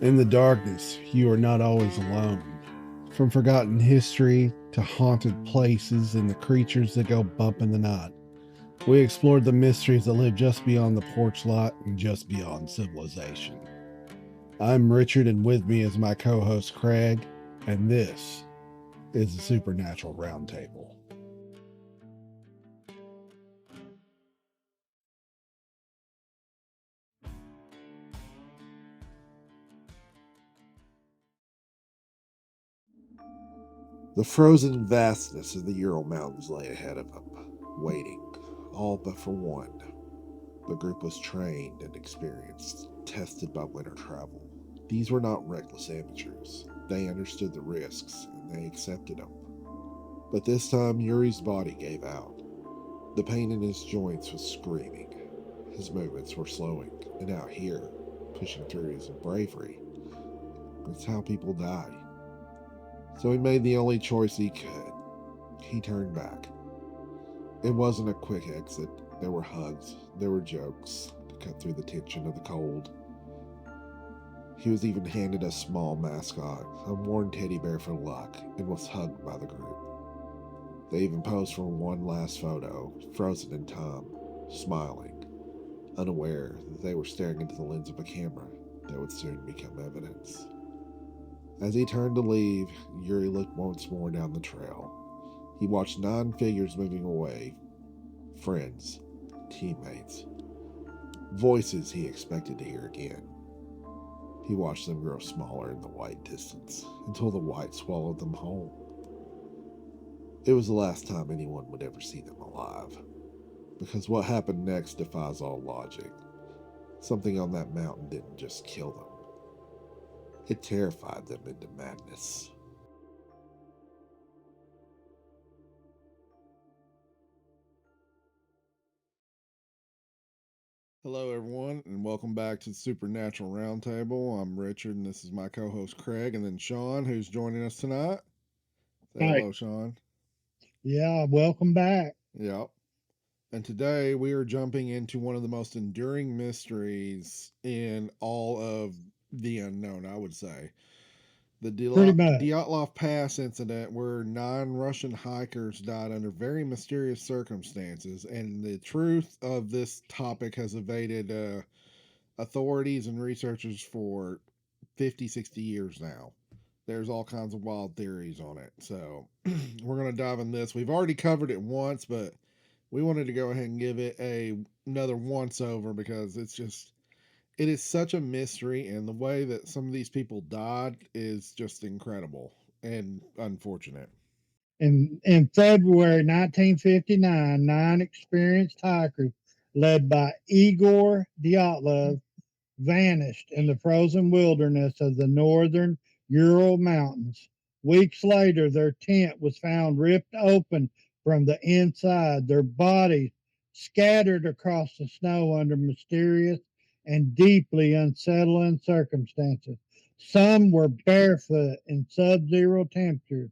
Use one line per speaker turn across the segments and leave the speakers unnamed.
In the darkness, you are not always alone. From forgotten history to haunted places and the creatures that go bump in the night, we explored the mysteries that live just beyond the porch light and just beyond civilization. I'm Richard, and with me is my co host Craig, and this is the Supernatural Roundtable. The frozen vastness of the Ural Mountains lay ahead of them, waiting, all but for one. The group was trained and experienced, tested by winter travel. These were not reckless amateurs. They understood the risks and they accepted them. But this time, Yuri's body gave out. The pain in his joints was screaming. His movements were slowing, and out here, pushing through his bravery. It's how people die. So he made the only choice he could. He turned back. It wasn't a quick exit. There were hugs, there were jokes to cut through the tension of the cold. He was even handed a small mascot, a worn teddy bear for luck, and was hugged by the group. They even posed for one last photo, frozen in time, smiling, unaware that they were staring into the lens of a camera that would soon become evidence. As he turned to leave, Yuri looked once more down the trail. He watched 9 figures moving away, friends, teammates, voices he expected to hear again. He watched them grow smaller in the white distance until the white swallowed them whole. It was the last time anyone would ever see them alive, because what happened next defies all logic. Something on that mountain didn't just kill them, it terrified them into madness. Hello, everyone, and welcome back to the Supernatural Roundtable. I'm Richard, and this is my co host Craig, and then Sean, who's joining us tonight. Say
Hi.
hello, Sean.
Yeah, welcome back.
Yep. And today we are jumping into one of the most enduring mysteries in all of the unknown, I would say. The
Pretty much.
Dyatlov Pass incident, where 9 Russian hikers died under very mysterious circumstances, and the truth of this topic has evaded authorities and researchers for 50, 60 years now. There's all kinds of wild theories on it. So we're going to dive in this. We've already covered it once, but we wanted to go ahead and give it another once over because it is such a mystery, and the way that some of these people died is just incredible and unfortunate.
In February 1959, 9 experienced hikers led by Igor Dyatlov vanished in the frozen wilderness of the northern Ural Mountains. Weeks later, their tent was found ripped open from the inside, their bodies scattered across the snow under mysterious and deeply unsettling circumstances. Some were barefoot in sub zero temperatures,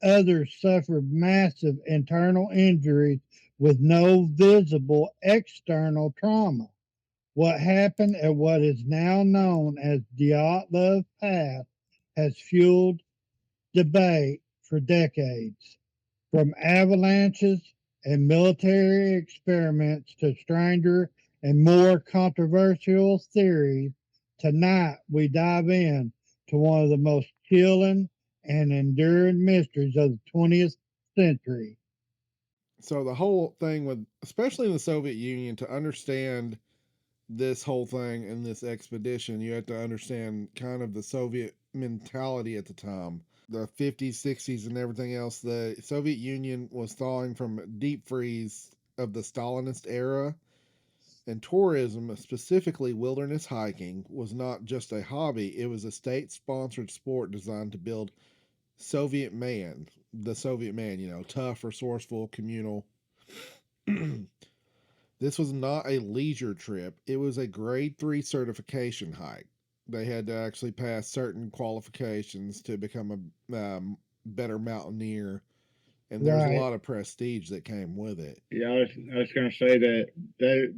others suffered massive internal injuries with no visible external trauma. What happened at what is now known as Dyatlov Pass has fueled debate for decades. From avalanches and military experiments to stranger and more controversial theories, tonight we dive in to one of the most chilling and enduring mysteries of the 20th century.
So the whole thing with, especially in the Soviet Union, to understand this whole thing and this expedition, you have to understand kind of the Soviet mentality at the time. The 50s, 60s, and everything else, the Soviet Union was thawing from a deep freeze of the Stalinist era, and tourism, specifically wilderness hiking, was not just a hobby, it was a state sponsored sport designed to build Soviet man, the Soviet man, tough, resourceful, communal. This was not a leisure trip, it was a grade 3 certification hike. They had to actually pass certain qualifications to become a better mountaineer, and there's a
Right.
lot of prestige that came with it.
Yeah, I was going to say that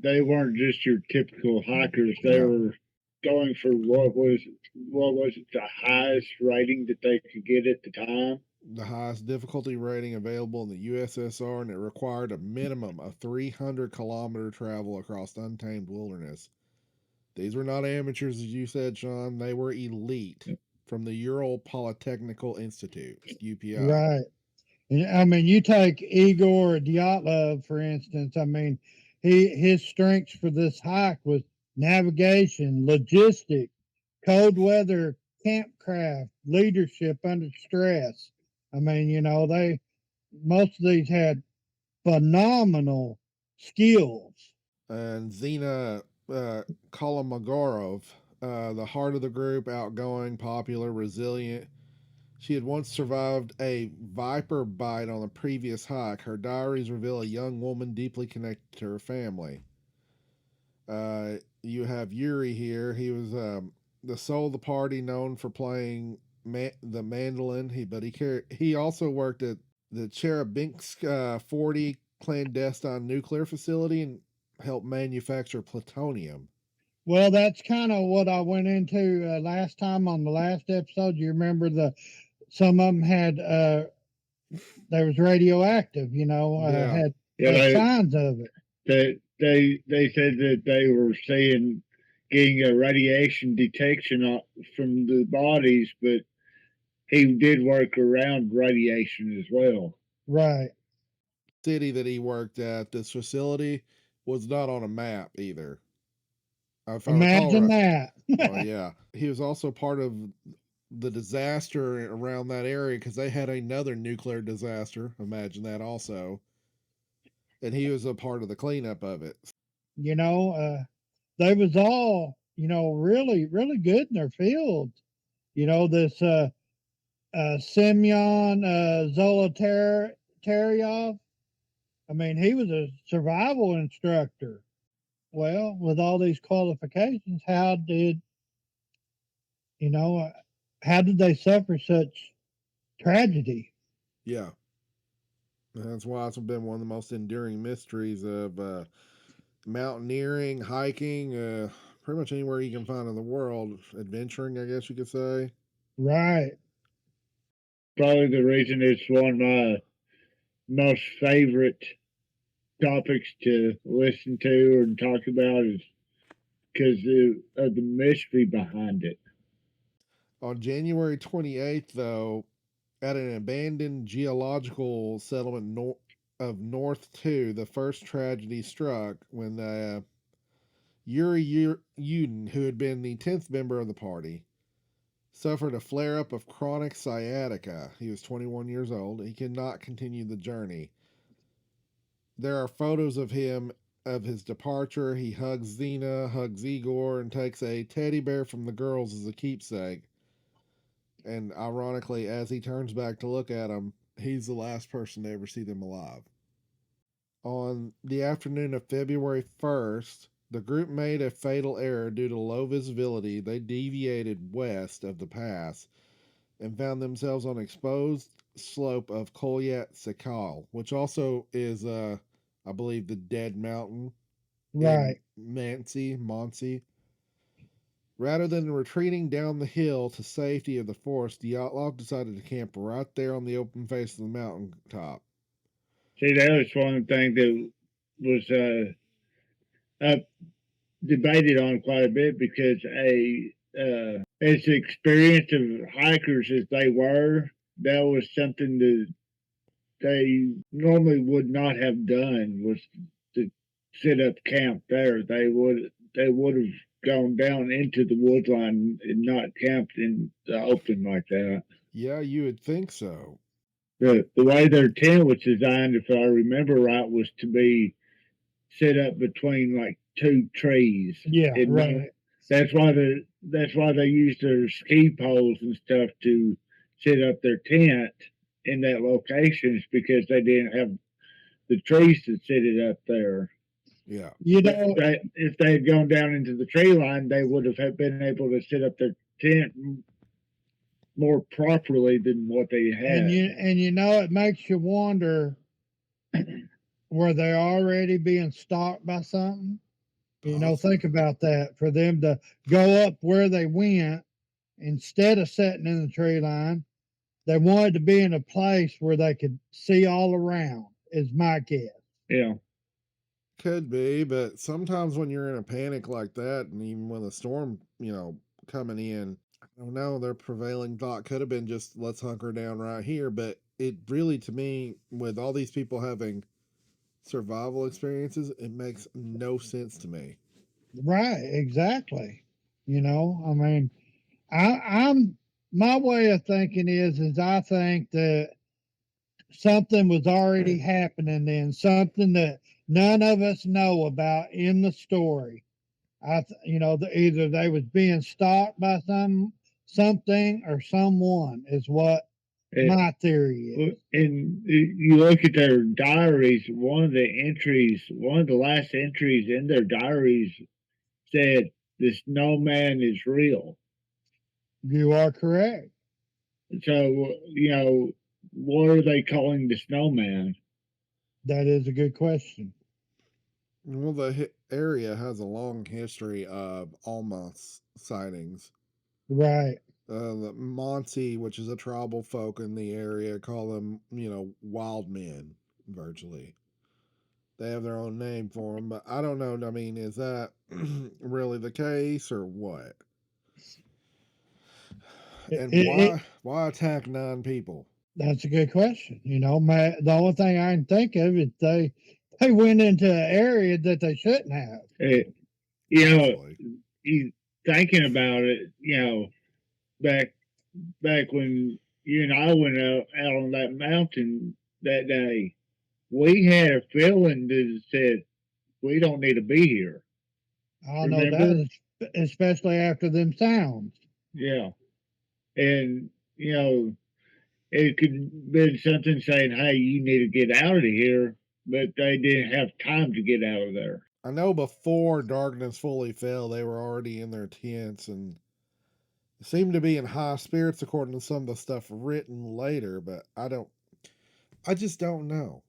they weren't just your typical hikers. They
No.
were
going for what was it, the highest rating that they could get at the time?
The highest difficulty rating available in the USSR, and it required a minimum of 300-kilometer travel across untamed wilderness. These were not amateurs, as you said, Sean. They were elite from the Ural Polytechnical Institute, UPI.
Right. And, I mean, you take Igor Dyatlov, for instance. I mean, his strengths for this hike was navigation, logistics, cold weather, campcraft, leadership under stress. I mean, they most of these had phenomenal skills.
And Zena Kolomogorov, the heart of the group, outgoing, popular, resilient. She had once survived a viper bite on a previous hike. Her diaries reveal a young woman deeply connected to her family. You have Yuri here. He was the soul of the party, known for playing the mandolin. He also worked at the Cherubinsk 40 clandestine nuclear facility and helped manufacture plutonium.
Well, that's kind of what I went into last time on the last episode. You remember some of them had there was radioactive.
Yeah.
Had
Yeah, they
signs of it.
they said that they were seeing getting a radiation detection from the bodies, but he did work around radiation as well.
Right.
City that he worked at, this facility, was not on a map either. If I recall
Imagine
right.
that.
Well, yeah. He was also part of the disaster around that area because they had another nuclear disaster. Imagine that also. And he was a part of the cleanup of it.
you know, they was all really really good in their fields. This Semyon Zolotaryov. I mean, he was a survival instructor. Well, with all these qualifications, you know uh, how did they suffer such tragedy?
Yeah. And that's why it's been one of the most enduring mysteries of mountaineering, hiking, pretty much anywhere you can find in the world. Adventuring, I guess you could say.
Right.
Probably the reason it's one of my most favorite topics to listen to and talk about is because of the mystery behind it.
On January 28th, though, at an abandoned geological settlement of North 2, the first tragedy struck when Yuri Yudin, who had been the 10th member of the party, suffered a flare up of chronic sciatica. He was 21 years old. He could not continue the journey. There are photos of him of his departure. He hugs Zena, hugs Igor, and takes a teddy bear from the girls as a keepsake. And ironically, as he turns back to look at them, he's the last person to ever see them alive. On the afternoon of February 1st, the group made a fatal error due to low visibility. They deviated west of the pass and found themselves on an exposed slope of Kolyat Sakal, which also is, I believe, the Dead Mountain in
Right.
Monsi. Rather than retreating down the hill to safety of the forest, Dyatlov decided to camp right there on the open face of the mountain top.
See, that was one of the things that was up debated on quite a bit because as experienced of hikers as they were, that was something that they normally would not have done was to set up camp there. They would have gone down into the woodline and not camped in the open like that.
Yeah, you would think so.
The way their tent was designed, if I remember right, was to be set up between like two trees.
Yeah.
And
Right.
that's why they used their ski poles and stuff to set up their tent in that location is because they didn't have the trees to set it up there.
Yeah.
If they had gone down into the tree line, they would have been able to set up their tent more properly than what they had.
It makes you wonder, were they already being stalked by something? Think about that. For them to go up where they went instead of sitting in the tree line, they wanted to be in a place where they could see all around, is my guess.
Yeah.
Could be, but sometimes when you're in a panic like that, and even with a storm, coming in, I don't know, their prevailing thought could have been just let's hunker down right here. But it really, to me, with all these people having survival experiences, it makes no sense to me.
Right, exactly. I mean, I'm my way of thinking is I think that something was already happening then, something that none of us know about in the story. Either they was being stalked by something or someone is what
It,
my theory is.
and you look at their diaries, one of the last entries in their diaries said, "The snowman is real."
You are correct.
So, what are they calling the snowman?
That is a good question.
Well, the area has a long history of Alma sightings.
Right.
The Monty, which is a tribal folk in the area, call them, wild men, virtually. They have their own name for them, but I don't know. I mean, is that really the case or what?
It,
And
it,
why attack 9 people?
That's a good question. The only thing I can think of is they went into an area that they shouldn't have.
It, you know,
Possibly.
you thinking about it, back when you and I went out on that mountain that day, we had a feeling that said we don't need to be here.
I know
Remember?
that, especially after them sounds.
Yeah, and it could have been something saying, "Hey, you need to get out of here," but they didn't have time to get out of there.
I know before darkness fully fell, they were already in their tents and seemed to be in high spirits according to some of the stuff written later, but I just don't know.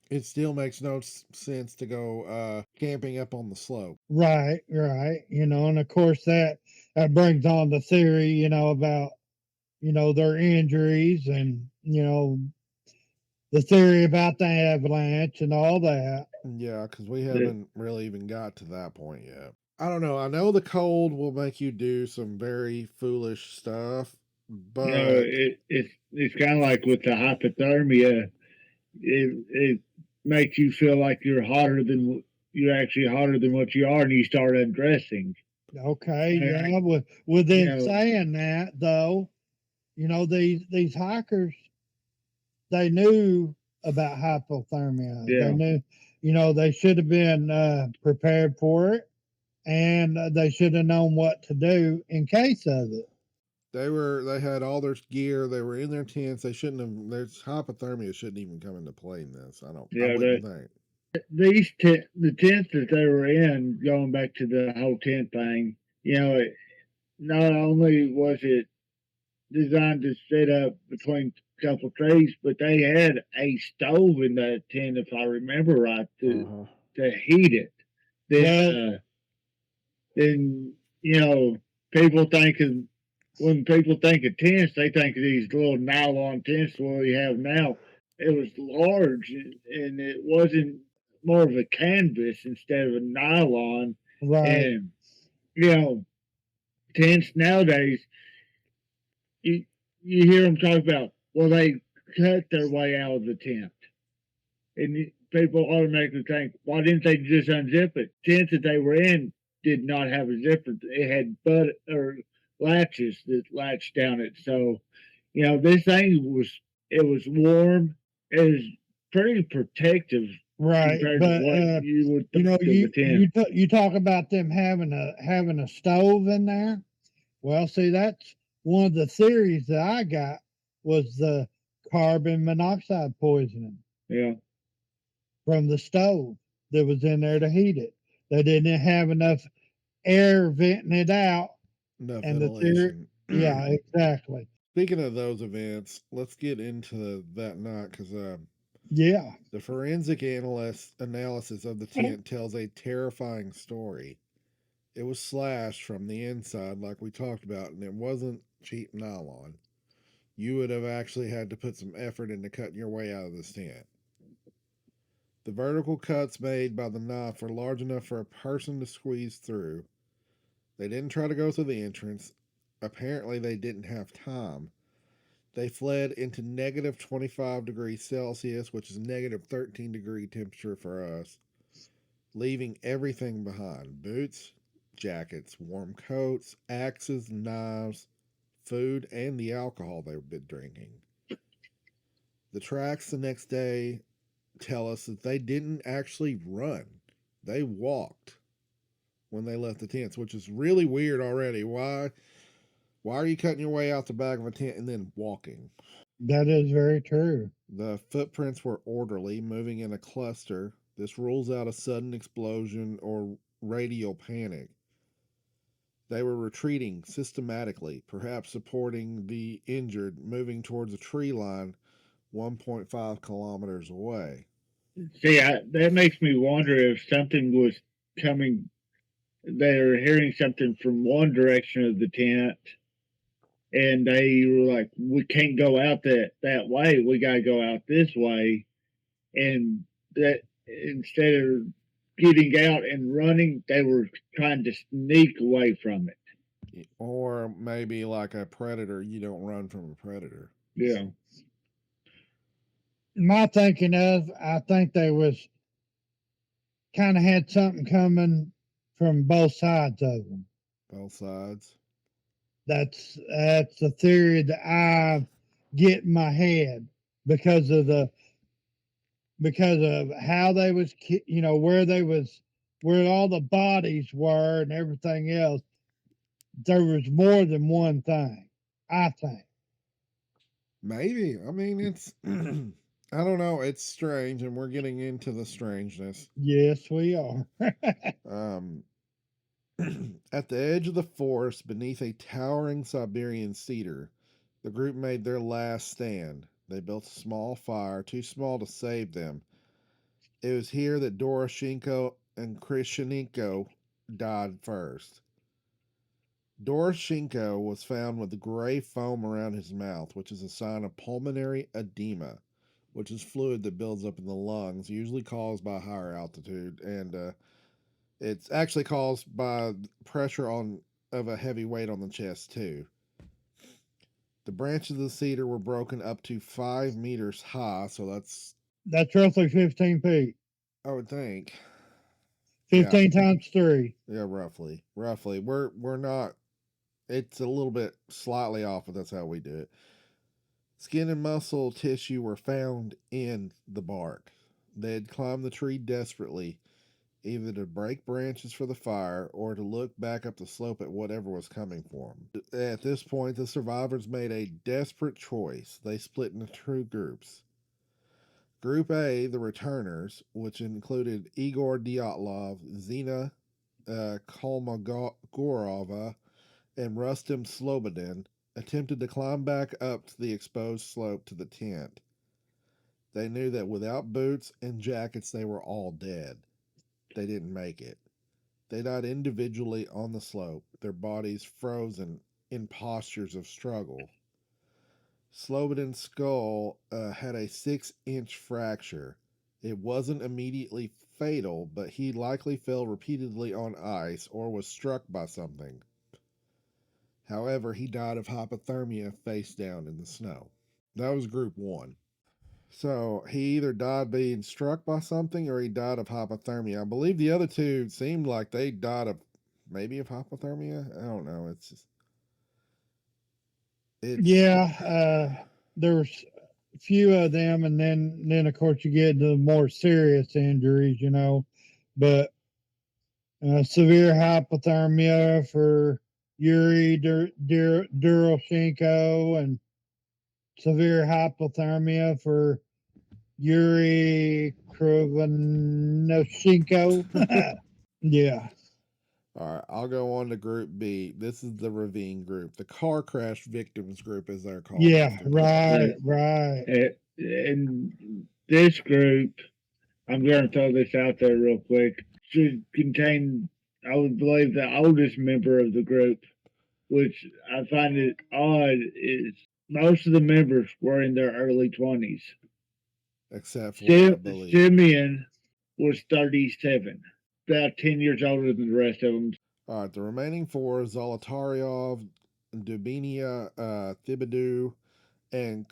It still makes no sense to go camping up on the slope.
Right, right. And of course that brings on the theory, about their injuries and the theory about the avalanche and all that.
Yeah, because we
The,
haven't really even got to that point yet. I don't know. I know the cold will make you do some very foolish stuff, but
it's kind of like with the hypothermia. It makes you feel like you're actually hotter than what you are, and you start undressing.
Okay, yeah. With
You
them
know,
saying that though, these hikers, they knew about hypothermia. They
yeah.
knew, they should have been prepared for it, and they should have known what to do in case of it.
they had all their gear. They were in their tents. They shouldn't have. There's hypothermia shouldn't even come into play in this. I
Yeah,
wouldn't think.
the tents that they were in, going back to the whole tent thing, not only was it designed to sit up between a couple trees, but they had a stove in that tent, if I remember right,
Uh-huh.
to heat it.
Well,
Then, then people think of when people think of tents, they think of these little nylon tents what we have now. It was large, and it wasn't more of a canvas instead of a nylon.
right,
And you know, tents nowadays, you you hear them talk about, well, they cut their way out of the tent, and people automatically think, why didn't they just unzip it? Tents that they were in did not have a zipper; it had or latches that latched down it. So, this thing was warm. It was pretty protective
right.
compared to
But
what you would think of a tent.
you talk about them having a stove in there. Well, see, that's one of the theories that I got was the carbon monoxide poisoning
Yeah,
from the stove that was in there to heat it. They didn't have enough air venting it out,
Enough
and the theory,
ventilation.
yeah, exactly.
Speaking of those events, let's get into that night because
Yeah.
The forensic analysis of the tent tells a terrifying story. It was slashed from the inside, like we talked about, and it wasn't cheap nylon. You would have actually had to put some effort into cutting your way out of this tent. The vertical cuts made by the knife were large enough for a person to squeeze through. They didn't try to go through the entrance. Apparently, they didn't have time. They fled into negative 25 degrees Celsius, which is negative 13-degree temperature for us, leaving everything behind: boots, jackets, warm coats, axes, knives, food, and the alcohol they've been drinking. The tracks the next day tell us that they didn't actually run, they walked when they left the tents, which is really weird already. Why are you cutting your way out the back of a tent and then walking?
That is very true.
The footprints were orderly, moving in a cluster. This rules out a sudden explosion or radial panic. They were retreating systematically, perhaps supporting the injured, moving towards a tree line 1.5 kilometers away.
See, that makes me wonder if something was coming. They're hearing something from one direction of the tent, and they were like, "We can't go out that way. We got to go out this way." And that instead of getting out and running, they were trying to sneak away from it.
Or maybe like a predator, you don't run from a predator.
Yeah.
My thinking of, I think they was kind of had something coming from both sides of them.
Both sides.
That's the theory that I get in my head because of how they was, where all the bodies were and everything else. There was more than one thing, I think.
Maybe. I mean, it's. I don't know. It's strange, and we're getting into the strangeness.
Yes, we are.
Um, at the edge of the forest, beneath a towering Siberian cedar, the group made their last stand. They built a small fire, too small to save them. It was here that Doroshenko and Krishenko died first. Doroshenko was found with gray foam around his mouth, which is a sign of pulmonary edema, which is fluid that builds up in the lungs, usually caused by higher altitude, and it's actually caused by pressure on of a heavy weight on the chest too. The branches of the cedar were broken up to 5 meters high, so
That's roughly 15 feet.
I would think.
15 times 3.
Yeah, roughly. Roughly. We're not it's a little bit slightly off, but that's how we do it. Skin and muscle tissue were found in the bark. They had climbed the tree desperately, either to break branches for the fire or to look back up the slope at whatever was coming for them. At this point, the survivors made a desperate choice. They split into two groups. Group A, the returners, which included Igor Dyatlov, Zina Kolmogorova, and Rustem Slobodin, attempted to climb back up to the exposed slope to the tent. They knew that without boots and jackets, they were all dead. They didn't make it. They died individually on the slope, their bodies frozen in postures of struggle. Slobodin's skull had a 6-inch fracture. It wasn't immediately fatal, but he likely fell repeatedly on ice or was struck by something. However, he died of hypothermia face down in the snow. That was group one. So he either died being struck by something or he died of hypothermia. I believe the other two seemed like they died of maybe of hypothermia. I don't know.
Yeah, there's a few of them, and then of course you get the more serious injuries, but severe hypothermia for Yuri Duroshenko and severe hypothermia for Yuri Krovanoshenko. Yeah.
All right, I'll go on to Group B. This is the ravine group, the car crash victims group, as they're called.
Yeah, right.
And this group, I'm going to throw this out there real quick, should contain, I would believe, the oldest member of the group, which I find it odd is most of the members were in their early 20s.
Except for, I believe,
Simeon was 37, about 10 years older than the rest of them.
All right, the remaining four, Zolotaryov, Dubinia, Thibodeau, and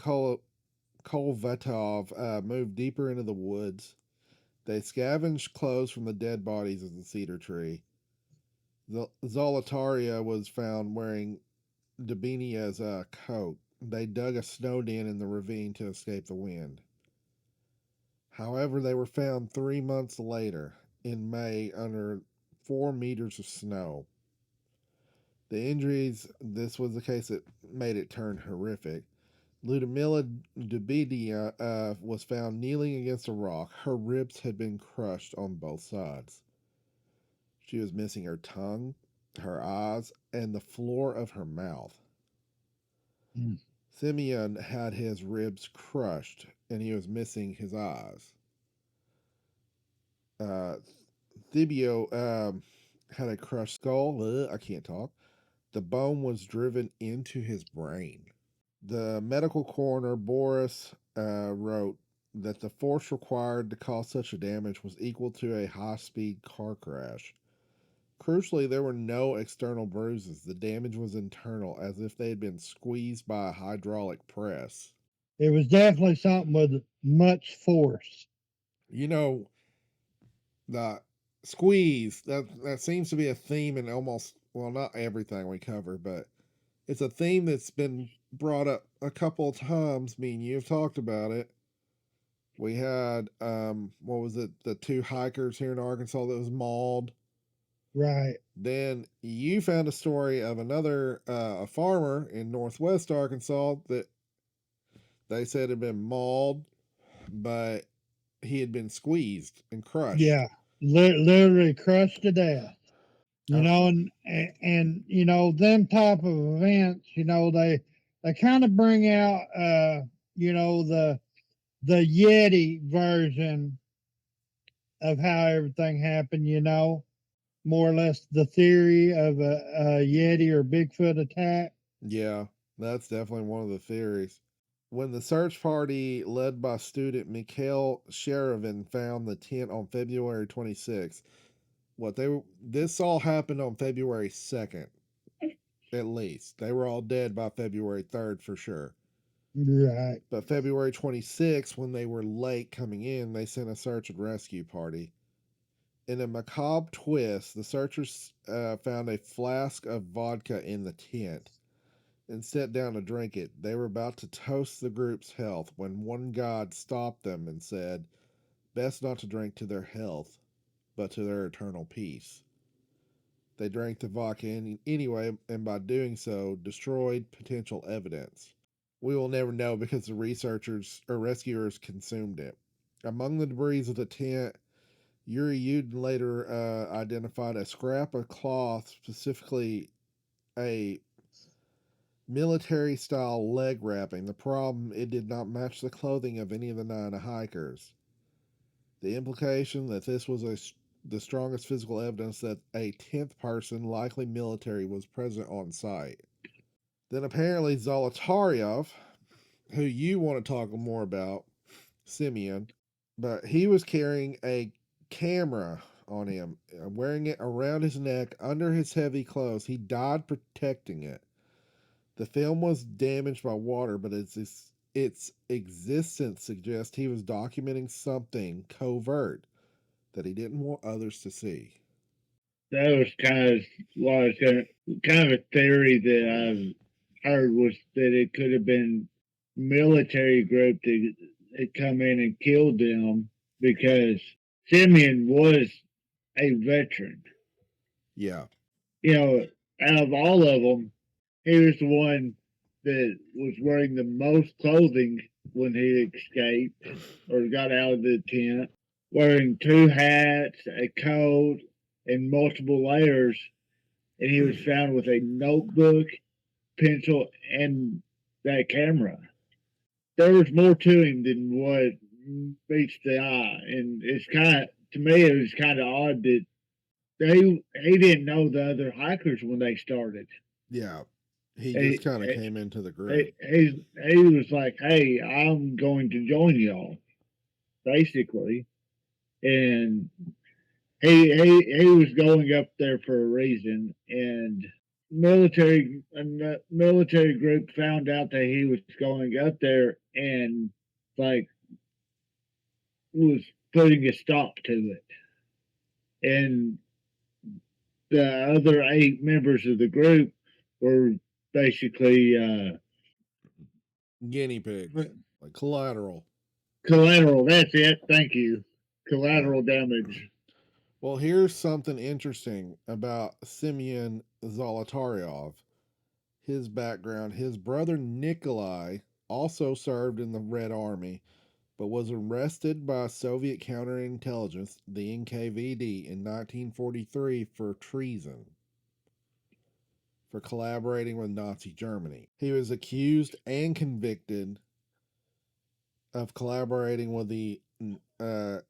Kolvetov, moved deeper into the woods. They scavenged clothes from the dead bodies of the cedar tree. Zolotaria was found wearing Dubinia's coat. They dug a snow den in the ravine to escape the wind. However, they were found 3 months later, in May, under 4 meters of snow. The injuries, this was the case that made it turn horrific. Ludmila Dubidia was found kneeling against a rock. Her ribs had been crushed on both sides. She was missing her tongue, her eyes, and the floor of her mouth.
Mm.
Simeon had his ribs crushed, and he was missing his eyes. Thibio had a crushed skull. I can't talk. The bone was driven into his brain. The medical coroner, Boris, wrote that the force required to cause such a damage was equal to a high speed car crash. Crucially, there were no external bruises. The damage was internal, as if they had been squeezed by a hydraulic press.
It was definitely something with much force.
You know, the squeeze, that seems to be a theme in almost, well, not everything we cover, but it's a theme that's been brought up a couple of times. Me and you have talked about it. We had, what was it, the 2 hikers here in Arkansas that was mauled.
Right.
Then you found a story of another a farmer in northwest Arkansas that they said had been mauled, but he had been squeezed and crushed.
Yeah. Literally crushed to death. You know, and you know, them type of events, you know, they kind of bring out you know, the Yeti version of how everything happened, you know, more or less the theory of a Yeti or Bigfoot attack.
Yeah, that's definitely one of the theories. When the search party led by student Mikhail Sherevin found the tent on February 26th, this all happened on February 2nd, at least. They were all dead by February 3rd for sure.
Right.
But February 26th, when they were late coming in, they sent a search and rescue party. In a macabre twist, the searchers found a flask of vodka in the tent and sat down to drink it. They were about to toast the group's health when one guide stopped them and said, "Best not to drink to their health, but to their eternal peace." They drank the vodka anyway, and by doing so, destroyed potential evidence. We will never know because the researchers or rescuers consumed it. Among the debris of the tent, Yuri Yudin later identified a scrap of cloth, specifically a military style leg wrapping. The problem, it did not match the clothing of any of the 9 hikers. The implication that this was the strongest physical evidence that a 10th person, likely military, was present on site. Then apparently Zolotaryov, who you want to talk more about, Simeon, but he was carrying a camera on him, wearing it around his neck under his heavy clothes. He died protecting it. The film was damaged by water, but its existence suggests he was documenting something covert that he didn't want others to see.
That was kind of a theory that I've heard was that it could have been military group that had come in and killed them because Simeon was a veteran.
Yeah.
You know, out of all of them, he was the one that was wearing the most clothing when he escaped or got out of the tent, wearing 2 hats, a coat, and multiple layers. And he was found with a notebook, pencil, and that camera. There was more to him than what meets the eye, and it's kind of, to me, it was kind of odd that he didn't know the other hikers when they started.
Yeah. He just
He,
kind of came into the group.
he was like, "Hey, I'm going to join y'all," basically, and he was going up there for a reason, and military group found out that he was going up there, and like was putting a stop to it, and the other 8 members of the group were basically
Guinea pigs, like collateral.
collateral. That's it. Thank you.
Yeah.
Collateral damage.
Well, here's something interesting about Simeon Zolotaryov. His background: his brother Nikolai also served in the Red Army, but was arrested by Soviet counterintelligence, the NKVD, in 1943 for treason, for collaborating with Nazi Germany. He was accused and convicted of collaborating with the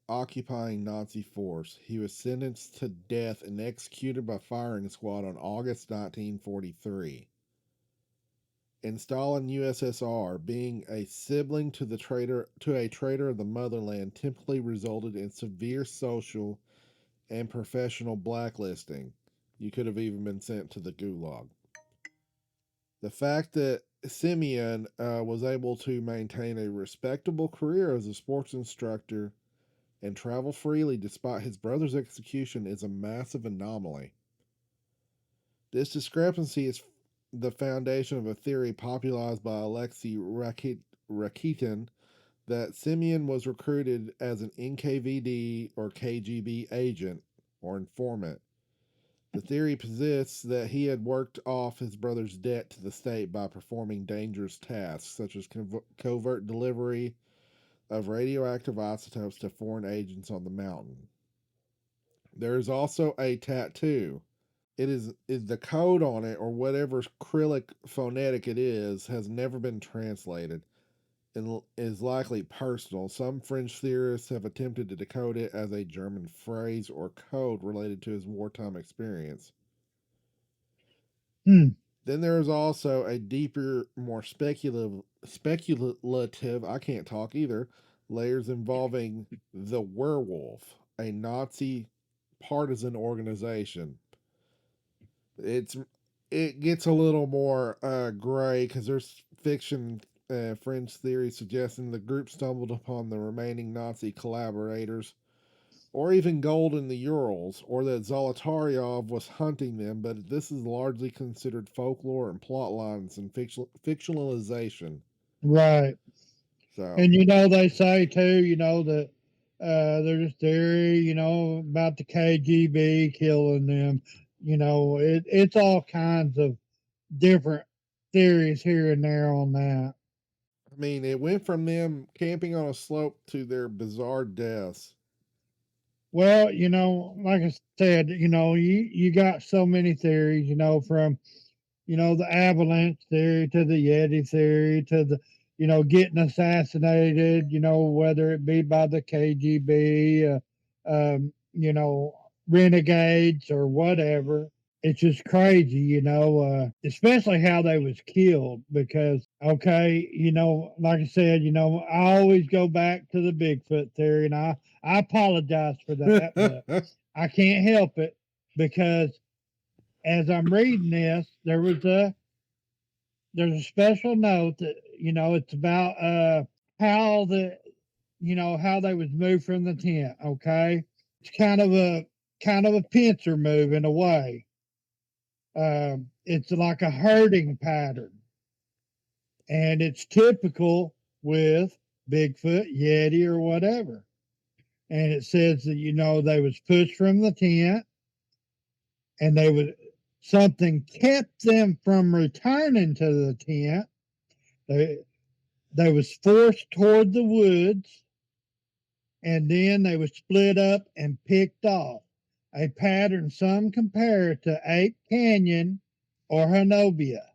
occupying Nazi force. He was sentenced to death and executed by firing squad on August 1943. In Stalin USSR, being a sibling to a traitor of the motherland typically resulted in severe social and professional blacklisting. You could have even been sent to the gulag. The fact that Simeon was able to maintain a respectable career as a sports instructor and travel freely despite his brother's execution is a massive anomaly. This discrepancy is the foundation of a theory popularized by Alexei Rakitin that Simeon was recruited as an NKVD or KGB agent or informant. The theory posits that he had worked off his brother's debt to the state by performing dangerous tasks, such as covert delivery of radioactive isotopes to foreign agents on the mountain. There is also a tattoo. It is the code on it, or whatever Cyrillic phonetic it is, has never been translated and is likely personal. Some French theorists have attempted to decode it as a German phrase or code related to his wartime experience. Then there is also a deeper, more speculative, I can't talk either, layers involving the Werewolf, a Nazi partisan organization. It gets a little more gray because there's fiction French theory suggesting the group stumbled upon the remaining Nazi collaborators, or even gold in the Urals, or that Zolotaryov was hunting them, but this is largely considered folklore and plot lines and fictionalization.
Right.
So,
And they say too, that there's a theory, about the KGB killing them. It's all kinds of different theories here and there on that.
I mean, it went from them camping on a slope to their bizarre deaths.
Well, like I said, you got so many theories, from the avalanche theory to the Yeti theory to the, getting assassinated, whether it be by the KGB, renegades or whatever. It's just crazy, especially how they was killed because, okay, like I said, I always go back to the Bigfoot theory and I apologize for that, but I can't help it because as I'm reading this, there's a special note that it's about how how they was moved from the tent. Okay, it's kind of a pincer move in a way. It's like a herding pattern, and it's typical with Bigfoot, Yeti, or whatever. And it says that they was pushed from the tent, and something kept them from returning to the tent. They was forced toward the woods, and then they was split up and picked off. A pattern some compare to Ape Canyon or Hanobia.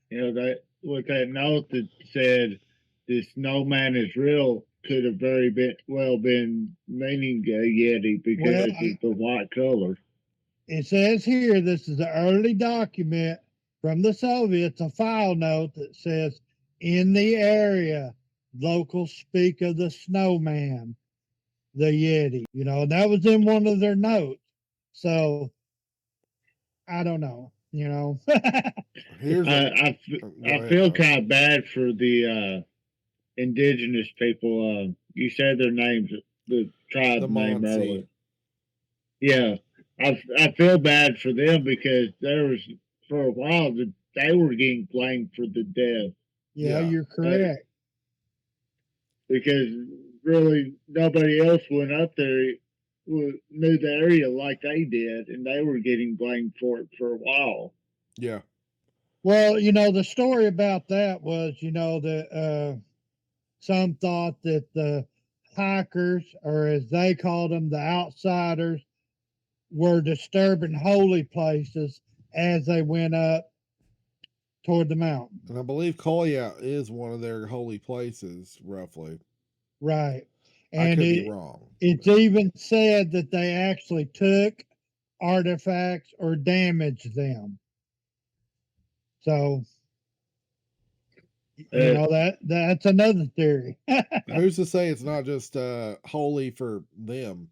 That with that note that said this "no man is real." could have well been meaning a Yeti
Well,
because of the white color.
it says here this is an early document from the Soviets, a file note that says in the area, locals speak of the snowman, the Yeti. You know, that was in one of their notes. So I don't know. You know,
Here's a. Go
I
ahead,
feel
Doug.
kind of bad for the indigenous people. You said their names, the
The
tribe name
Monsi.
earlier. Yeah, I feel bad for them because there was for a while that they were getting blamed for the death.
yeah,
Yeah.
you're correct.
Because really nobody else went up there knew the area like they did, and they were getting blamed for it for a while.
Yeah.
Well, you know, the story about that was, you know, that some thought that the hikers, or as they called them, the outsiders, were disturbing holy places as they went up toward the mountain.
And I believe Kolyat is one of their holy places, roughly.
Right.
I
And
could be wrong.
it's even said that they actually took artifacts or damaged them. So, you know, that's another theory.
Who's to say it's not just holy for them?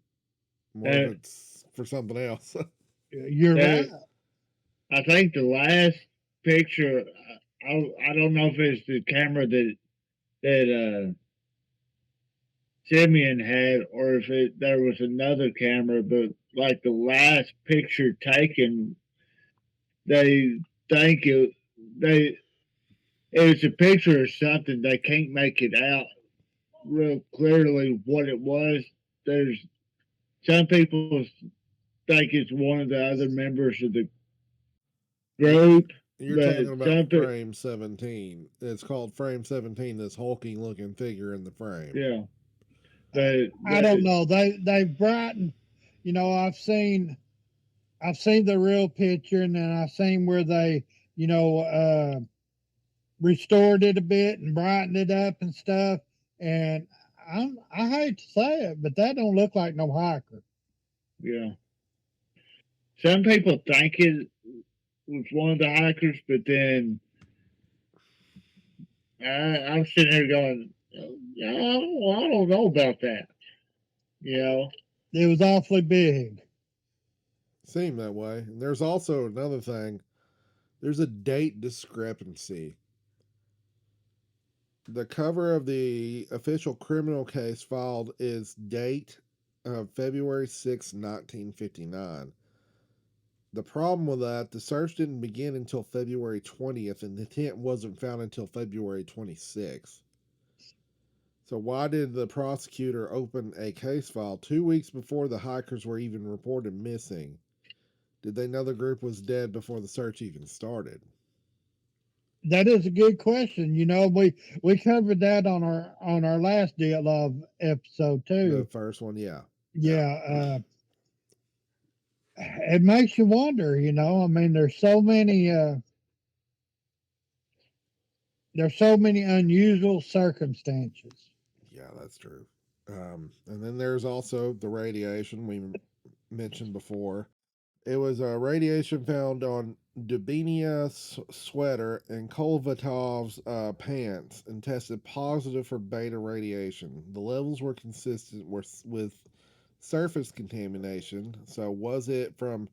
What if
uh,
it's for something else?
You're
uh,
right.
I think the last picture, I don't know if it's the camera that Simeon had, or if there was another camera, but like the last picture taken, they think they it's a picture of something. They can't make it out real clearly what it was. There's some people think it's one of the other members of the group,
You're
but
talking about
some people,
frame 17. It's called frame 17, this hulking looking figure in the frame.
yeah, but
I don't know. They brightened. You know, I've seen the real picture, and then I've seen where they, you know, restored it a bit and brightened it up and stuff. And I hate to say it, but that don't look like no hiker.
yeah, some people think it was one of the hikers, but then I'm sitting here going, I don't know about that. You know,
It was awfully big.
Seemed that way. And there's also another thing. There's a date discrepancy. The cover of the official criminal case filed is date of February 6, 1959. The problem with that, the search didn't begin until February 20th, and the tent wasn't found until February 26th. So why did the prosecutor open a case file 2 weeks before the hikers were even reported missing? Did they know the group was dead before the search even started?
That is a good question. You know, we covered that on our last Dyatlov episode
The
too.
first one, yeah.
Yeah, it makes you wonder. You know, I mean, there's so many unusual circumstances.
Yeah, that's true. And then there's also the radiation we mentioned before. It was radiation found on Dubinia's sweater and Kolvatov's pants and tested positive for beta radiation. The levels were consistent with surface contamination. So was it from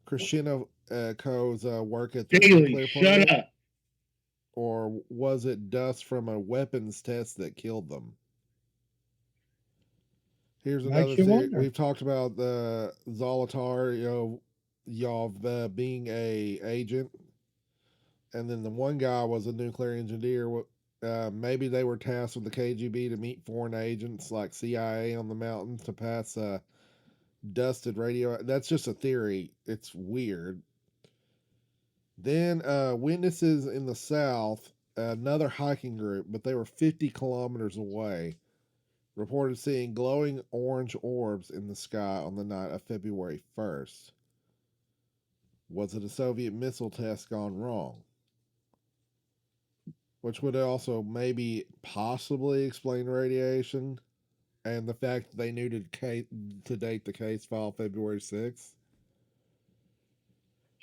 Krishinako's work at the
Daily,
nuclear
shut
plant?
up.
Or was it dust from a weapons test that killed them? Here's another
Makes you
theory.
wonder.
We've talked about the Zolotar, Yov being a agent, and then the one guy was a nuclear engineer. Maybe they were tasked with the KGB to meet foreign agents like CIA on the mountains to pass dusted radio. That's just a theory. It's weird. Then witnesses in the south, another hiking group, but they were 50 kilometers away, reported seeing glowing orange orbs in the sky on the night of February 1st. Was it a Soviet missile test gone wrong? which would also maybe possibly explain radiation and the fact that they knew to date the case file February 6th.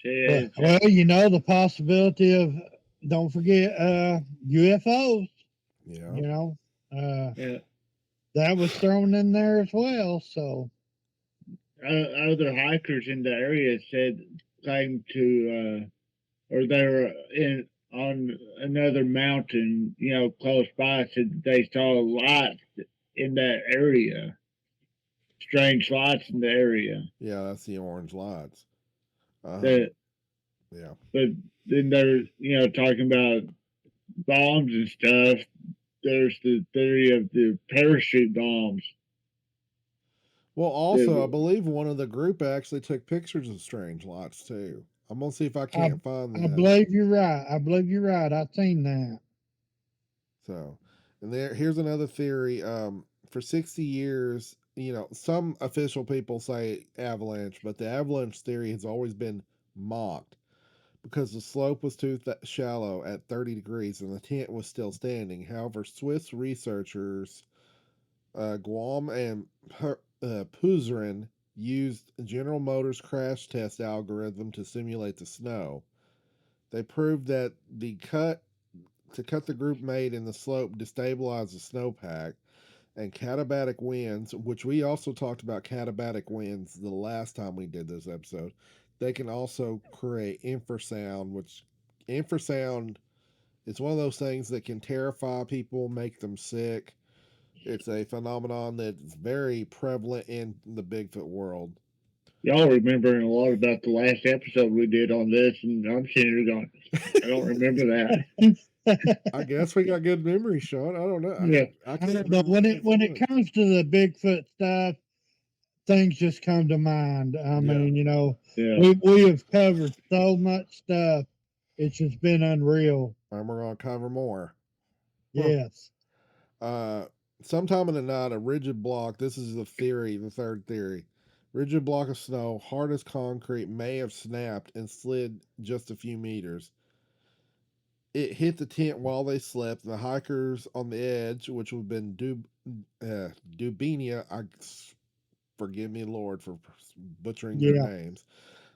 Says,
Well, the possibility of, don't forget, UFOs,
Yeah.
you know,
yeah,
that was thrown in there as well. So,
other hikers in the area said claimed to or they were in on another mountain, close by. Said they saw lights in that area, strange lights in the area.
Yeah, that's the orange lights.
That,
Yeah.
but then they're talking about bombs and stuff. There's the theory of the parachute bombs.
Well, also, I
That,
believe one of the group actually took pictures of strange lights too. I'm gonna see if I
I,
can't find
I
that.
believe you're right. I believe you're right. I've seen that.
So, and here's another theory. For 60 years, some official people say avalanche, but the avalanche theory has always been mocked because the slope was too shallow at 30 degrees and the tent was still standing. However, Swiss researchers Guam and Puzarin used General Motors crash test algorithm to simulate the snow. They proved that the cut the group made in the slope destabilized the snowpack, and katabatic winds, which we also talked about katabatic winds the last time we did this episode. They can also create infrasound, which infrasound is one of those things that can terrify people, make them sick. It's a phenomenon that's very prevalent in the Bigfoot world.
y'all remembering a lot about the last episode we did on this, and I'm sitting here going, I don't remember that.
I guess we got good memory, Sean. I don't know.
Yeah.
I can't
But
remember.
when it comes to the Bigfoot stuff, things just come to mind. I mean,
Yeah.
we have covered so much stuff. It's just been unreal.
And we're going to cover more.
Yes.
Uh, Sometime in the night, a rigid block, this is the theory, the third theory. Rigid block of snow, hard as concrete, may have snapped and slid just a few meters. It hit the tent while they slept. The hikers on the edge, which would have been Dubinia, forgive me, Lord, for butchering their
Yeah.
names,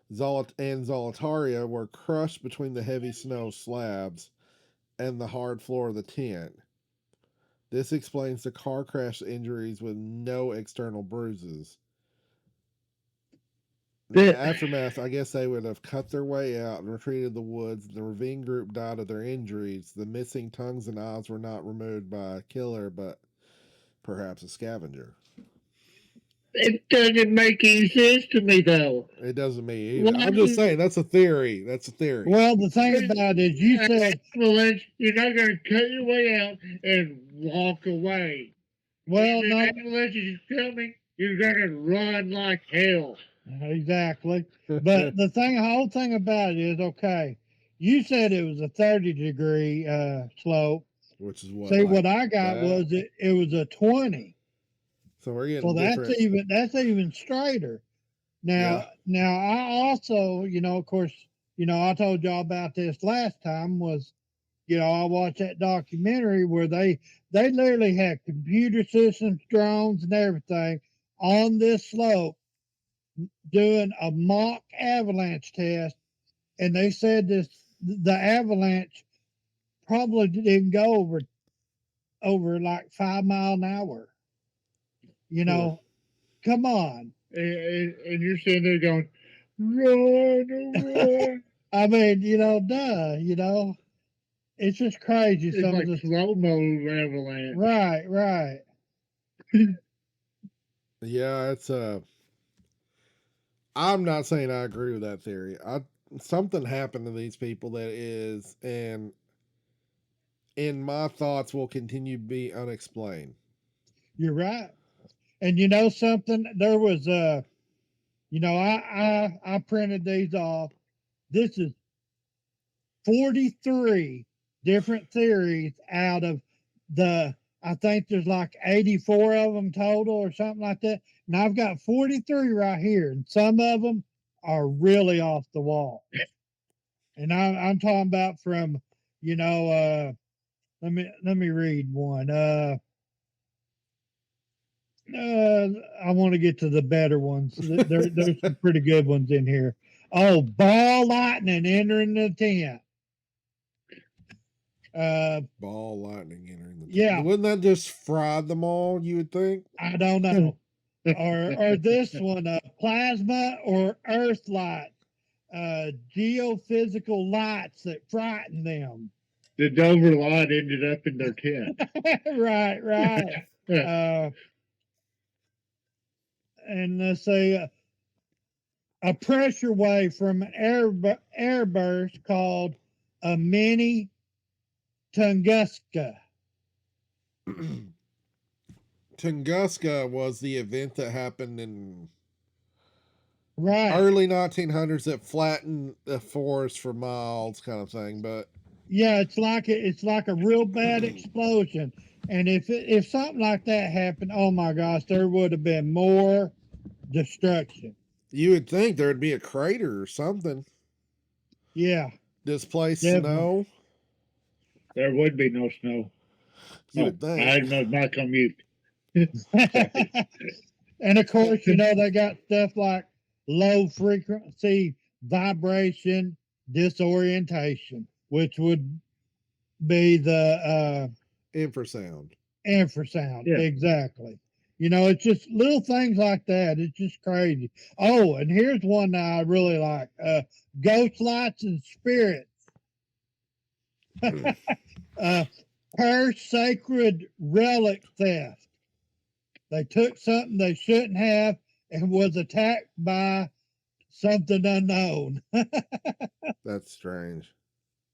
and Zolataria, were crushed between the heavy snow slabs and the hard floor of the tent. This explains the car crash injuries with no external bruises. In the aftermath, I guess they would have cut their way out and retreated the woods. The ravine group died of their injuries. The missing tongues and eyes were not removed by a killer, but perhaps a scavenger.
It doesn't make any sense to me, though.
It doesn't mean either. I'm just saying that's a theory. That's a theory.
Well, the thing about it is, you said,
Avalanche, you're not going to cut your way out and walk away.
well,
If
no,
an avalanche is coming, you're going to run like hell.
exactly. But the whole thing about it is, okay, you said it was a 30-degree slope.
Which is what?
See,
like
what I got
that?
was it was a 20.
So we're getting
So
different.
that's even straighter. Now I also, of course, I told y'all about this last time was, I watched that documentary where they literally had computer systems, drones, and everything on this slope doing a mock avalanche test, and they said the avalanche probably didn't go over like 5 mile an hour. Come on.
And you're sitting there going, run.
I mean, duh. It's just crazy.
It's
Some
like
of the
slow-mo avalanche.
right.
Yeah, it's I'm not saying I agree with that theory. Something happened to these people that is, and in my thoughts, will continue to be unexplained.
You're right. And you know something? There was I printed these off. This is 43 different theories out of I think there's like 84 of them total or something like that. And I've got 43 right here, and some of them are really off the wall. And I'm talking about from, let me read one. I want to get to the better ones. There's some pretty good ones in here. Oh, ball lightning entering the tent.
Ball lightning entering the
Yeah,
Wouldn't that just fry them all, you would think?
I don't know. or this one, plasma or earth light, geophysical lights that frighten them.
The Dover lot ended up in their tent.
Right. And let's say a pressure wave from an airburst called a mini Tunguska.
Tunguska was the event that happened in
Right.
early 1900s that flattened the forest for miles, kind of thing. But
yeah, it's like a real bad explosion. And if something like that happened, oh my gosh, there would have been more destruction.
you would think there'd be a crater or something.
Yeah,
Displaced
definitely.
snow.
There would be no snow.
You would think.
I had my mic on mute.
And of course, they got stuff like low frequency vibration disorientation, which would be the
Infrasound.
infrasound.
Yeah.
Exactly. It's just little things like that. It's just crazy. Oh, and here's one that I really like: ghost lights and spirits. Per sacred relic theft. They took something they shouldn't have and was attacked by something unknown.
That's strange.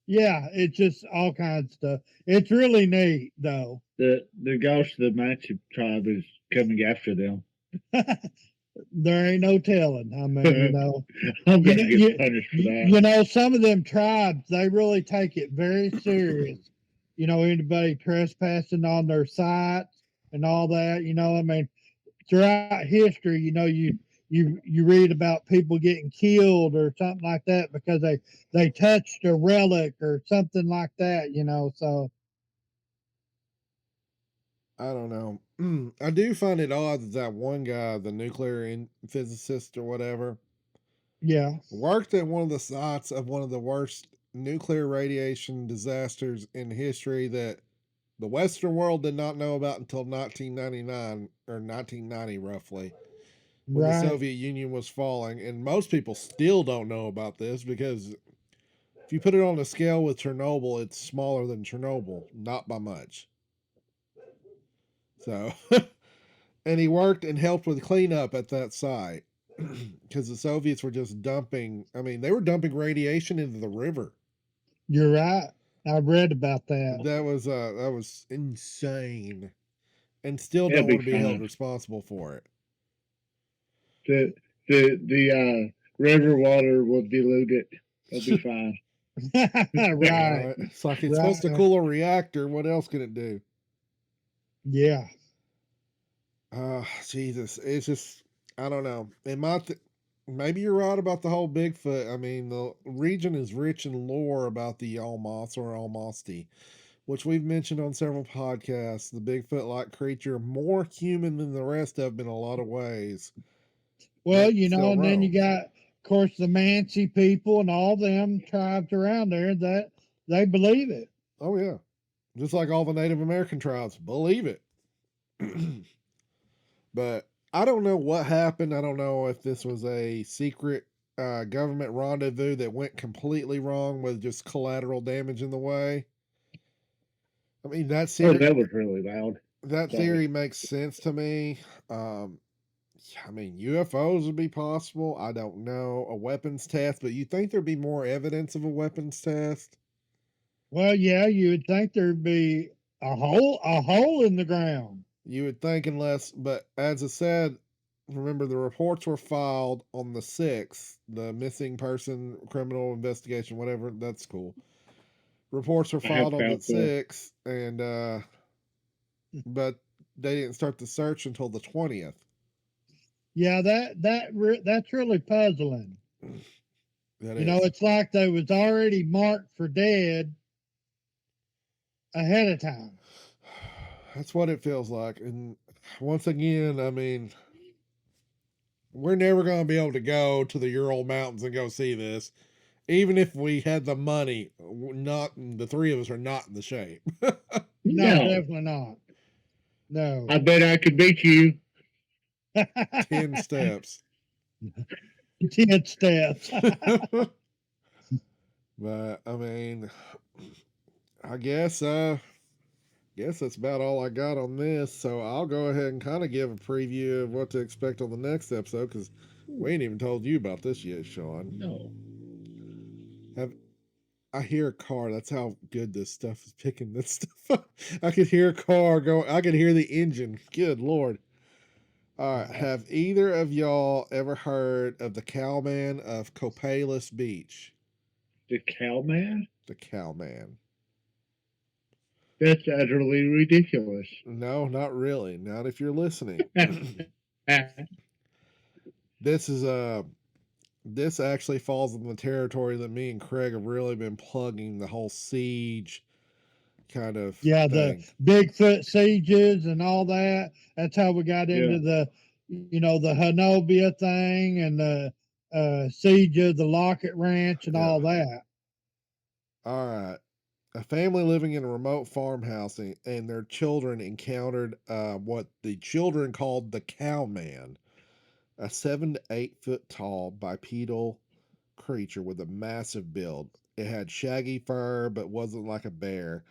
Yeah, it's just all kinds of stuff. It's really neat, though.
The ghost of the Mansi tribe is coming after them.
There ain't no telling. I mean,
I'm going to get punished for that.
Some of them tribes, they really take it very serious. Anybody trespassing on their sites and all that, I mean, throughout history, you read about people getting killed or something like that because they touched a relic or something like that, so
I don't know. I do find it odd that one guy, the nuclear physicist or whatever,
yeah,
worked at one of the sites of one of the worst nuclear radiation disasters in history that the Western world did not know about until 1999 or 1990, roughly, when the
right.
Soviet Union was falling. And most people still don't know about this because if you put it on a scale with Chernobyl, it's smaller than Chernobyl, not by much. So, and he worked and helped with cleanup at that site because the Soviets were just dumping. I mean, they were dumping radiation into the river.
You're right. I read about that.
That was insane, and still don't want to be held responsible for
it. The river water will dilute it. It'll be fine.
Right.
It's like it's supposed to cool a reactor. What else can it do?
Yeah.
Jesus, it's just I don't know. Maybe you're right about the whole Bigfoot. I mean, the region is rich in lore about the Almas or Almasti, which we've mentioned on several podcasts. The Bigfoot-like creature, more human than the rest of them in a lot of ways.
Well, and then you got, of course, the Mansi people and all them tribes around there that they believe it.
Oh yeah, just like all the Native American tribes believe it. But I don't know what happened. I don't know if this was a secret government rendezvous that went completely wrong with just collateral damage in the way. I mean, that
was really loud.
That theory makes sense to me. I mean, UFOs would be possible. I don't know. A weapons test, but you think there'd be more evidence of a weapons test?
Well, yeah, you would think there'd be a hole in the ground.
You would think, but as I said, remember the reports were filed on the 6th, the missing person criminal investigation, whatever. That's cool. Reports were filed on the 6th, and but they didn't start the search until the 20th.
Yeah, that's really puzzling.
That
it's like they was already marked for dead, ahead of time.
That's what it feels like. And once again, I mean, we're never going to be able to go to the Ural Mountains and go see this. Even if we had the money, not the three of us are not in the shape.
No,
No,
definitely not. No.
I bet I could beat you.
10 steps.
10 steps.
But I mean, I guess that's about all I got on this. So I'll go ahead and kind of give a preview of what to expect on the next episode, because we ain't even told you about this yet, Sean.
No.
I hear a car. That's how good this stuff is picking this stuff up. I could hear a car go. I could hear the engine. Good Lord. All right. Have either of y'all ever heard of the Cowman of Copalis Beach?
The cowman?
The Cowman.
That's utterly ridiculous.
No, not really. Not if you're listening. This actually falls in the territory that me and Craig have really been plugging, the whole siege kind of
Yeah,
thing.
the Bigfoot sieges and all that. That's how we got into
Yeah.
the Hanobia thing and the siege of the Lockett Ranch and
Yeah.
all that.
All right. A family living in a remote farmhouse and their children encountered what the children called the Cowman, a 7 to 8 foot tall bipedal creature with a massive build. It had shaggy fur but wasn't like a bear.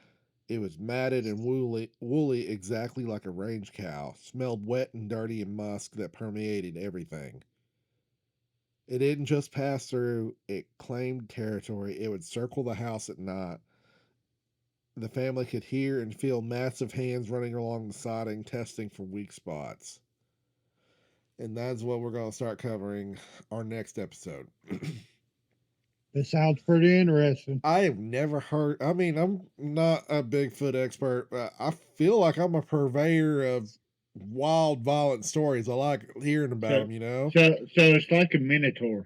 It was matted and woolly exactly like a range cow, smelled wet and dirty and musk that permeated everything. It didn't just pass through, it claimed territory. It would circle the house at night. The family could hear and feel massive hands running along the siding, testing for weak spots. And that's what we're going to start covering our next episode.
It sounds pretty interesting.
I have never heard, I mean, I'm not a Bigfoot expert, but I feel like I'm a purveyor of wild, violent stories. I like hearing about them, you know?
So it's like a minotaur.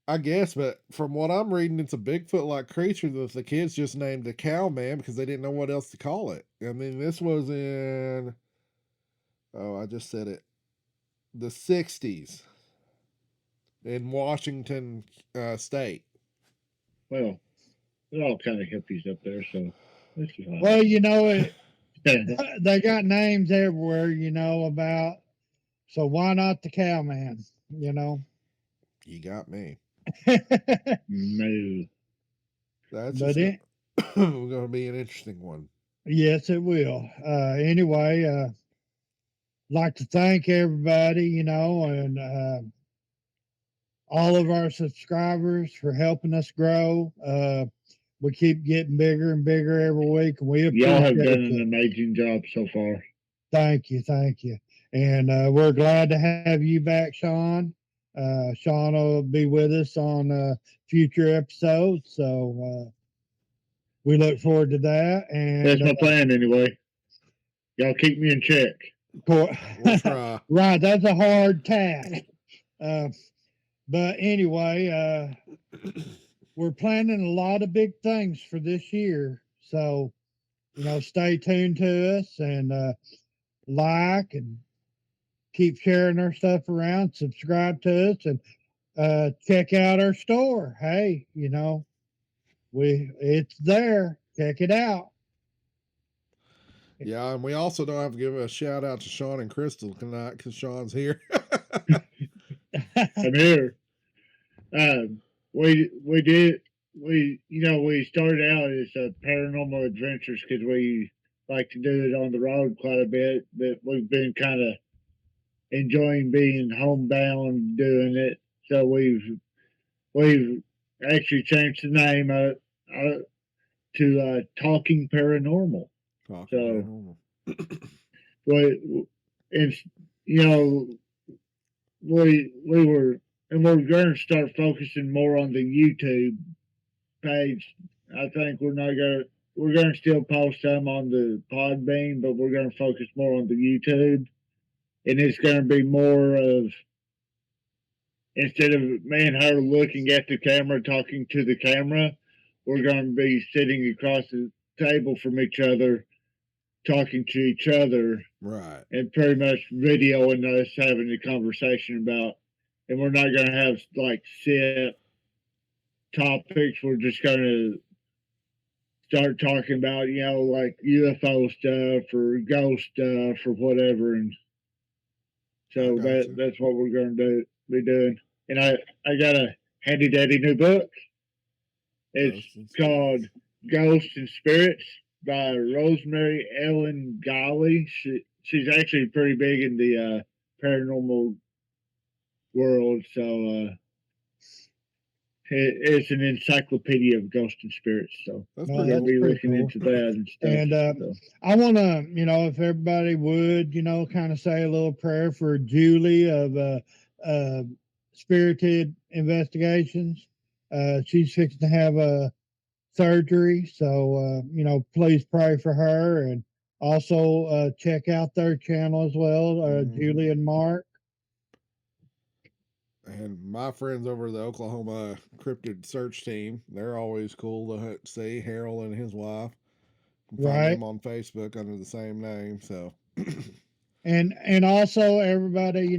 I guess, but from what I'm reading, it's a Bigfoot like creature that the kids just named the Cowman because they didn't know what else to call it. I mean, this was in, I just said it, the 60s in Washington State.
Well, they're all kind of hippies up there, so this is fine.
Well, they got names everywhere, about. So why not the Cowman?
You got me.
No.
That's
But
just going to be an interesting one.
Yes, it will. Anyway, like to thank everybody, and all of our subscribers for helping us grow. We keep getting bigger and bigger every week, and we appreciate
Y'all have done
you.
an amazing job so far.
Thank you. And we're glad to have you back, Sean. Sean will be with us on future episodes, so we look forward to that. And
that's my plan anyway. Y'all keep me in check.
We'll try.
Right, that's a hard task. But anyway, we're planning a lot of big things for this year. So, stay tuned to us and like and keep sharing our stuff around, subscribe to us, and check out our store. Hey, it's there. Check it out.
Yeah, and we also don't have to give a shout out to Sean and Crystal tonight because Sean's here.
I'm here. We started out as paranormal adventures because we like to do it on the road quite a bit, but we've been kind of enjoying being homebound doing it. So we've actually changed the name to Talking Paranormal. So it's we're going to start focusing more on the YouTube page. I think we're going to still post some on the Podbean, but we're going to focus more on the YouTube, and it's going to be more of, instead of me and her looking at the camera talking to the camera, we're going to be sitting across the table from each other, talking to each other,
Right.
and pretty much videoing us having a conversation about. And we're not going to have like set topics. We're just going to start talking about, like UFO stuff or ghost stuff or whatever. And so that's what we're going to be doing. And I got a handy dandy new book. It's called Ghosts and Spirits by Rosemary Ellen Golly. She's actually pretty big in the paranormal world, so it's an encyclopedia of ghosts and spirits. So
That's
we're going to be looking into that and stuff.
And I want to, if everybody would, kind of say a little prayer for Julie of Spirited Investigations. She's fixing to have a surgery, so please pray for her, and also check out their channel as well, Julie and Mark.
And my friends over the Oklahoma Cryptid Search Team, they're always cool to see. Harold and his wife. You can find them on Facebook under the same name. So,
and also everybody,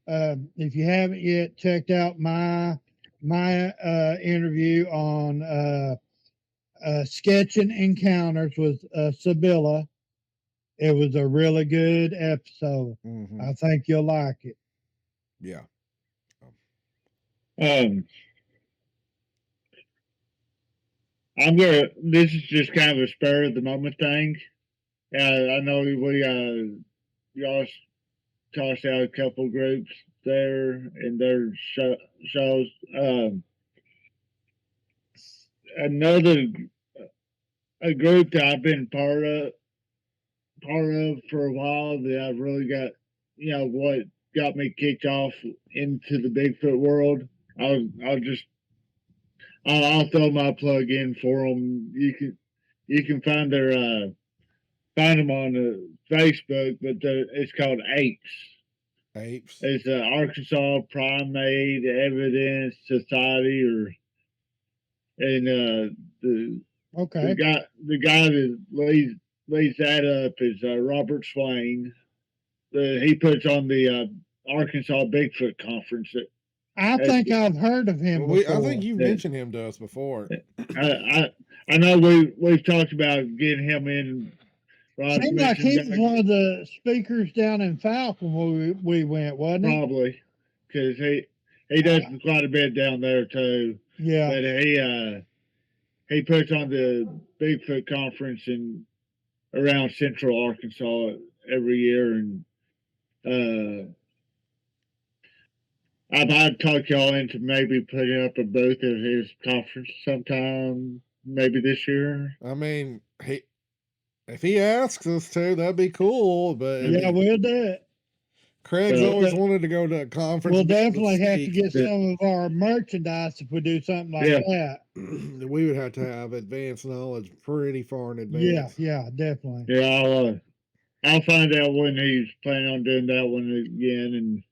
if you haven't yet checked out my interview on Sketching Encounters with Sibylla, it was a really good episode. I think you'll like it.
Yeah.
This is just kind of a spur of the moment thing. I know we y'all tossed out a couple groups there and their shows. A group that I've been part of for a while that I've really got, what got me kicked off into the Bigfoot world. I'll throw my plug in for them. You can find them on Facebook, but it's called Apes.
Apes.
It's the Arkansas Primate Evidence Society, the guy that leads that up is Robert Swain. He puts on the Arkansas Bigfoot Conference.
I think I've heard of him before.
I think you mentioned him to us before.
I know we've talked about getting him in.
Seemed like he was one of the speakers down in Falcon when we went, wasn't he?
Probably, because he does quite a bit down there too.
Yeah,
but he puts on the Bigfoot conference around Central Arkansas every year, and I might talk y'all into maybe putting up a booth at his conference sometime, maybe this year.
I mean, if he asks us to, that'd be cool. But
yeah, we'll do it.
Craig's always wanted to go to a conference.
We'll definitely have to get some of our merchandise if we do something like that.
We would have to have advanced knowledge pretty far in advance.
Yeah, definitely.
Yeah, I'll find out when he's planning on doing that one again, and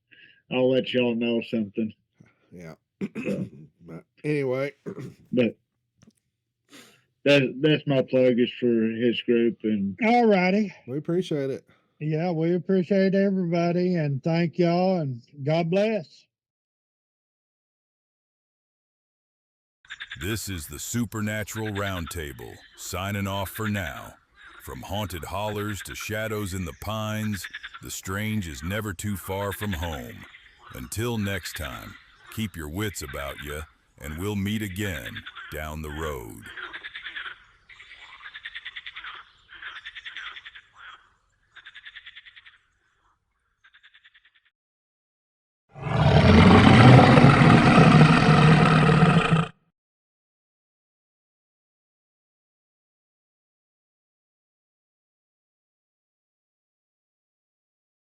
I'll let y'all know something.
Yeah. But anyway.
But that's my plug is for his group. And
all righty.
We appreciate it.
Yeah, we appreciate everybody, and thank y'all, and God bless.
This is the Supernatural Roundtable, signing off for now. From haunted hollers to shadows in the pines, the strange is never too far from home. Until next time, keep your wits about you, and we'll meet again down the road.